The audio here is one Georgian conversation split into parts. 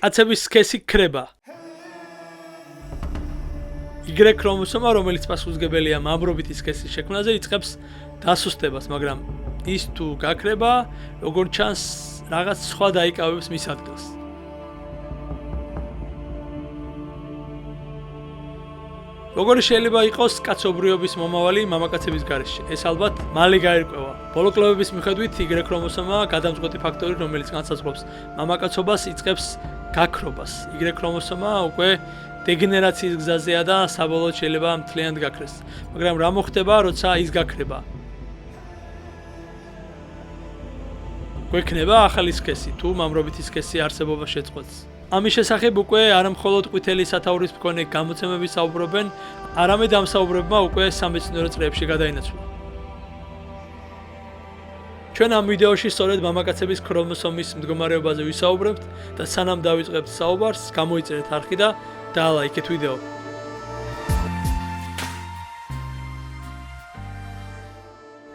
კაცების სქესი ქრება. Y ქრომოსომა, რომელიც პასუხისმგებელია მამრობითი სქესის შექმნაზე, იწყებს დასუსტებას, მაგრამ ის თუ გაქრება, როგორც ჩანს, რაღაც სხვა დაიკავებს მის ადგილს. როგორი შეიძლება იყოს კაცობრიობის მომავალი მამაკაცების გარეშე? ეს ალბათ მალე გაირკვევა. ბოლო კვლევების მიხედვით Y ქრომოსომა გადამწყვეტი ფაქტორი, რომელიც განსაზღვრავს მამაკაცობას, იწყებს გაქრობას. Y ქრომოსომა უკვე დეგენერაციის გზაზეა და საბოლოოდ შეიძლება მთლიანად გაქრეს. მაგრამ რა მოხდება, როცა ის გაქრება? გვექნება ახალი სქესი თუ მამრობითი სქესი არსებობა შეწყვეტს. ამის შესახებ უკვე არა მხოლოდ ყვითელი სათაურის მქონე გამოცემები საუბრობენ, არამედ ამ საუბრებმა უკვე სამეცნიერო წრეებში გადაინაცვლა. ჩვენ ამ ვიდეოში სწორედ მამაკაცების ქრომოსომის მდგომარეობაზე ვისაუბრებთ და სანამ დავიწყებთ საუბარს, გამოიწერეთ არხი და დაალაიქეთ ვიდეო.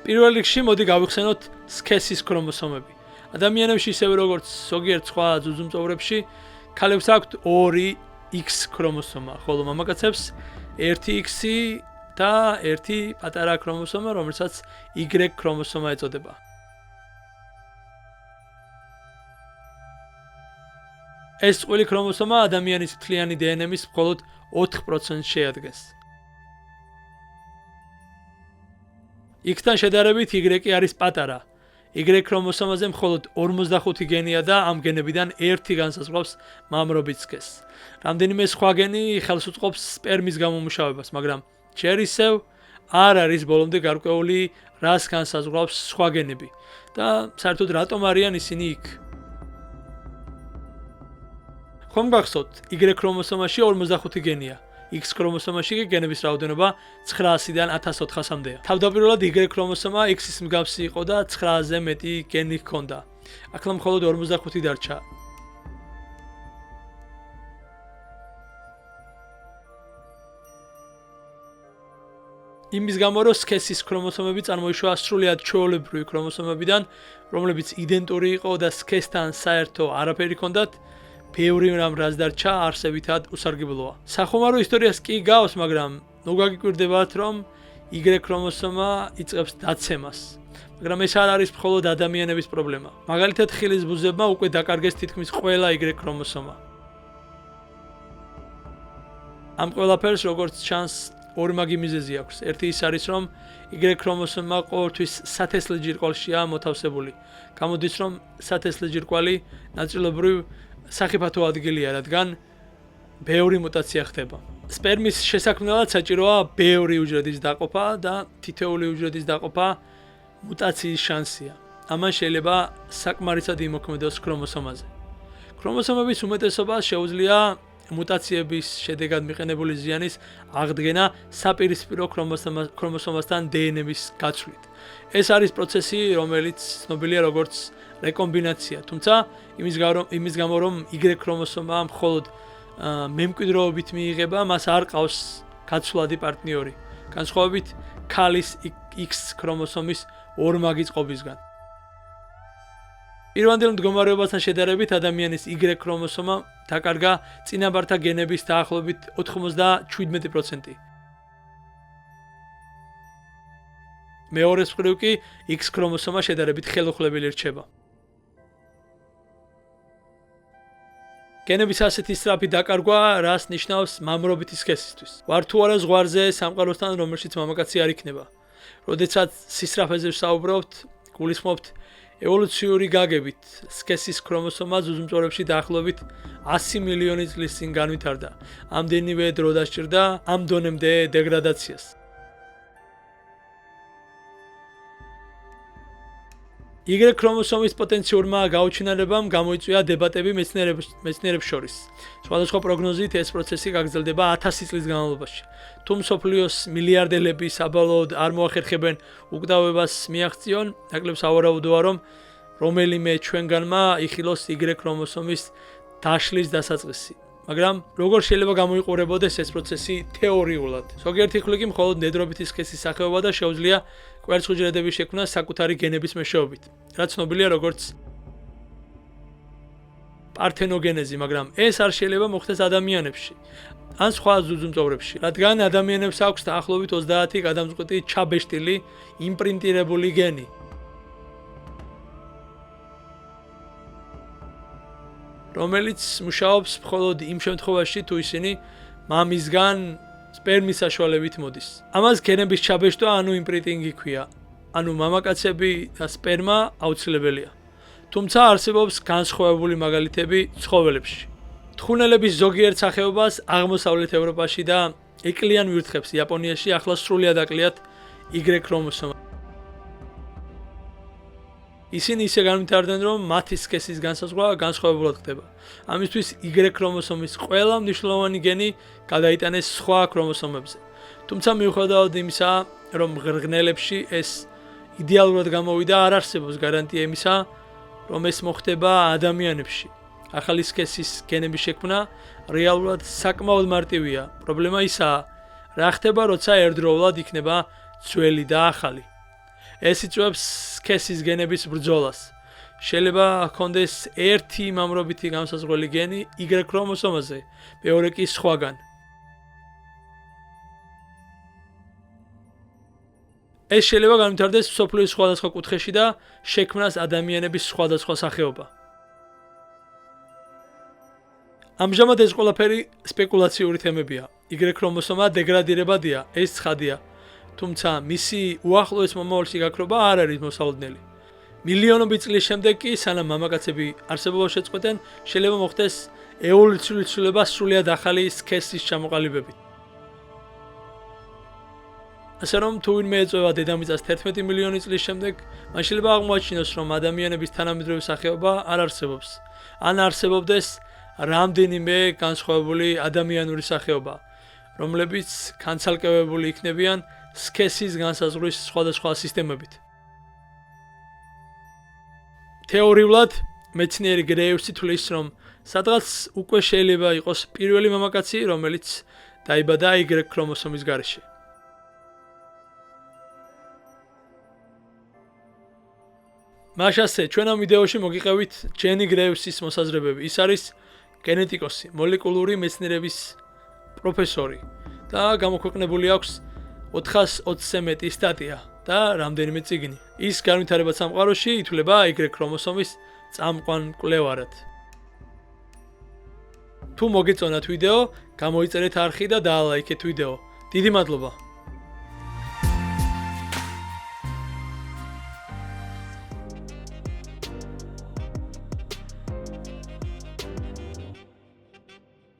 პირველ რიგში მოდი გავიხსენოთ სქესის ქრომოსომები. ადამიანებში ისევე როგორც ზოგიერთ სხვა ძუძუმწოვრებში, ქალებს აქვთ 2 X ქრომოსომა, ხოლო მამაკაცებს 1 X და 1 პატარა ქრომოსომა, რომელსაც Y ქრომოსომა ეწოდება. ეს წყვილი ქრომოსომა ადამიანის მთლიანი დნმ-ის მხოლოდ 4% შეადგენს. X-თან შედარებით Y არის პატარა. Y ქრომოსომაზე მხოლოდ 45 გენია და ამ გენებიდან ერთი განსაზღვრავს მამრობით სქესს. რამდენიმე სხვა გენი ხელს უწყობს სპერმის გამომუშავებას, მაგრამ ჯერ ისევ არ არის ბოლომდე გარკვეული, რას განსაზღვრავს სხვა გენები და საერთოდ რატომ არიან ისინი იქ. ხომ გახსოვთ, Y ქრომოსომაში 45 გენია. X ქრომოსომაში კი გენების რაოდენობა 900-დან 1400-მდეა. თავდაპირველად Y ქრომოსომა X-ის მსგავსი იყო და 900-ზე მეტი გენი ჰქონდა. ახლა მხოლოდ 45 დარჩა. იმის გამო, რომ სქესის ქრომოსომები წარმოიშვა სრულიად ჩვეულებრივი ქრომოსომებიდან, რომლებიც იდენტური იყო და სქესთან საერთო არაფერი ჰქონდათ, ბევრი რამ რაც დარჩა არსებითად უსარგებლოა. სახუმარო ისტორიას კი გავს, მაგრამ ნუ გაგიკვირდებათ, რომ Y ქრომოსომა იწყებს დაცემას. მაგრამ ეს არ არის მხოლოდ ადამიანების პრობლემა. მაგალითად, ხილის ბუზებმა უკვე დაკარგეს თითქმის ყველა Y ქრომოსომა. ამ ყველაფერს, როგორც ჩანს, ორმაგი მიზეზი აქვს. ერთი ის არის, რომ Y ქრომოსომა ყოველთვის სათესლე ჯირკვალშია მოთავსებული. გამოდის, რომ სათესლე ჯირკვალი ნაწილობრივ სახიფათო ადგილია, რადგან ბევრი მუტაცია ხდება. სპერმის შესაქმნელად საჭიროა ბევრი უჯრედის დაყოფა და თითოეული უჯრედის დაყოფა მუტაციის შანსია. ამან შეიძლება საკმარისად იმოქმედოს ქრომოსომაზე. ქრომოსომების უმეტესობას შეუძლია მუტაციების შედეგად მიყენებული ზიანის აღდგენა sapirspiro ქრომოსომასთან დნმ-ის გაცვლით. ეს არის პროცესი, რომელიც ცნობილია როგორც რეკომბინაცია, თუმცა იმის გამო რომ Y ქრომოსომა მხოლოდ მემკვიდრეობით მიიღება, მას არ ყავს გაცვლადი პარტნიორი, განსხვავებით ქალის X ქრომოსომის ორმაგი წყობისგან. პირვანდელ მდგომარეობასთან შედარებით ადამიანის Y ქრომოსომა დაკარგა წინაპართა გენების დაახლოებით 97%. მეორეს მხრივ კი X ქრომოსომა შედარებით ხელუხლებელი რჩება. გენების ასეთი სწრაფი დაკარგვა რას ნიშნავს მამრობითი სქესისთვის? ვარ თუ არა ზღვარზე სამყაროსთან, რომელშიც მამაკაცი არ იქნება. როდესაც სისწრაფეზე ვსაუბრობთ, გულისხმობთ ევოლუციური გაგებით, სქესის ქრომოსომა ძუძუმწოვრებში დაახლოებით 100 მილიონი წლის წინ განვითარდა. ამდენივე დრო დასჭირდა ამ დონემდე დეგრადაციას. Y ქრომოსომის პოტენციურმა გაუჩინარებამ გამოიწვია დებატები მეცნიერებს შორის. სხვადასხვა პროგნოზით ეს პროცესი გაგრძელდება 1000 წლის განმავლობაში. თუ მსოფლიოს მილიარდელები საბოლოოდ არ მოახერხებენ უკდავებას მიაღწიონ, ნაკლებს ავარაუდოა, რომ რომელიმე ჩვენგანმა იხილოს Y ქრომოსომის დაშლის დასაწყისი. მაგრამ როგორ შეიძლება გამოიყურებოდეს ეს პროცესი თეორიულად? ზოგიერთი ხილი კი მხოლოდ ნედრობითი სქესის სახეობა და შეუძლია კვერცხუჯრედების შექმნა საკუთარი გენების მეშვეობით, რაც ცნობილია როგორც პართენოგენეზი, მაგრამ ეს არ შეიძლება მოხდეს ადამიანებში ან სხვა ძუძუმწოვრებში, რადგან ადამიანებს აქვს დაახლოებით 30 გადამწყვეტი ჩაბეშტილი იმპრინტირებული გენი. რომელიც მუშაობს მხოლოდ იმ შემთხვევაში, თუ ისინი მამისგან სპერმის საშუალებით მოდის. ამას გენების ჩაბეშტვა, ანუ იმპრინტინგი ქვია. ანუ მამაკაცები და სპერმა აუცილებელია. თუმცა არსებობს განსხვავებული მაგალითები ცხოველებში. თხუნელების ზოგიერთ სახეობას აღმოსავლეთ ევროპაში და ეკლიან ვირთხებს იაპონიაში ახლა სრულად აკლიათ Y ქრომოსომა. ისინი ისე განვითარდნენ, რომ მათი სქესის განსაზღვრა განსხვავებულად ხდება. ამისთვის Y ქრომოსომის ყველა მნიშვნელოვანი გენი გადაიტანეს სხვა ქრომოსომებზე. თუმცა მიუხედავად იმისა, რომ ღრღნელებში ეს იდეალურად გამოვიდა, არ არსებობს გარანტია იმისა, რომ ეს მოხდება ადამიანებში. ახალი სქესის გენების შექმნა რეალურად საკმაოდ მარტივია. პრობლემა ისაა, რა ხდება, როცა ერთდროულად იქნება ძველი და ახალი. ეს იწვევს სქესის გენების ბრძოლას. შეიძლება ჰქონდეს ერთი მამრობითი განსაზღვრელი გენი Y ქრომოსომაზე, მეორე კი სხვაგან. ეს შეიძლება განვითარდეს მსოფლიოს სხვადასხვა კუთხეში და შექმნას ადამიანების სხვადასხვა სახეობა. ამჟამად ეს ყველაფერი სპეკულაციური თემებია. Y ქრომოსომა დეგრადირებადია, ეს ცხადია. თუმცა მისი უახლოეს მომავალში გაქრობა არ არის მოსალოდნელი. მილიონობით წლის შემდეგ კი, სანამ მამაკაცები არსებობას შეწყვეტენ, შეიძლება მოხდეს ევოლუციური ცვლილება სრულიად ახალი სქესის ჩამოყალიბებით. ასე რომ თუ ვინმე ეწევა დედამიწას 11 მილიონი წლის შემდეგ, მან შეიძლება აღმოაჩინოს, რომ ადამიანების თანამედროვე სახეობა არ არსებობს. ან არსებობდეს რამდენიმე განსხვავებული ადამიანური სახეობა, რომლებიც განცალკევებული იქნებიან სქესის განსაზღვრის სხვადასხვა სისტემებით. თეორიულად, მეცნიერი გრეივსი თვლის, რომ სადღაც უკვე შეიძლება იყოს პირველი მამაკაცი, რომელიც დაიბადა Y ქრომოსომის გარეშე. მაშასე, ჩვენ ამ ვიდეოში მოგიყევით ჯენი გრეივსის მოსაზრებები. ის არის გენეტიკოსი, მოლეკულური მეცნიერების პროფესორი და გამოქვეყნებული აქვს 420-ზე მეტი სტატია და რამდენიმე წიგნი. ის განვითარებად სამყაროში ითვლება Y ქრომოსომის წამყვან მკვლევარად. თუ მოგეწონათ ვიდეო, გამოიწერეთ არხი და დაალაიქეთ ვიდეო. დიდი მადლობა.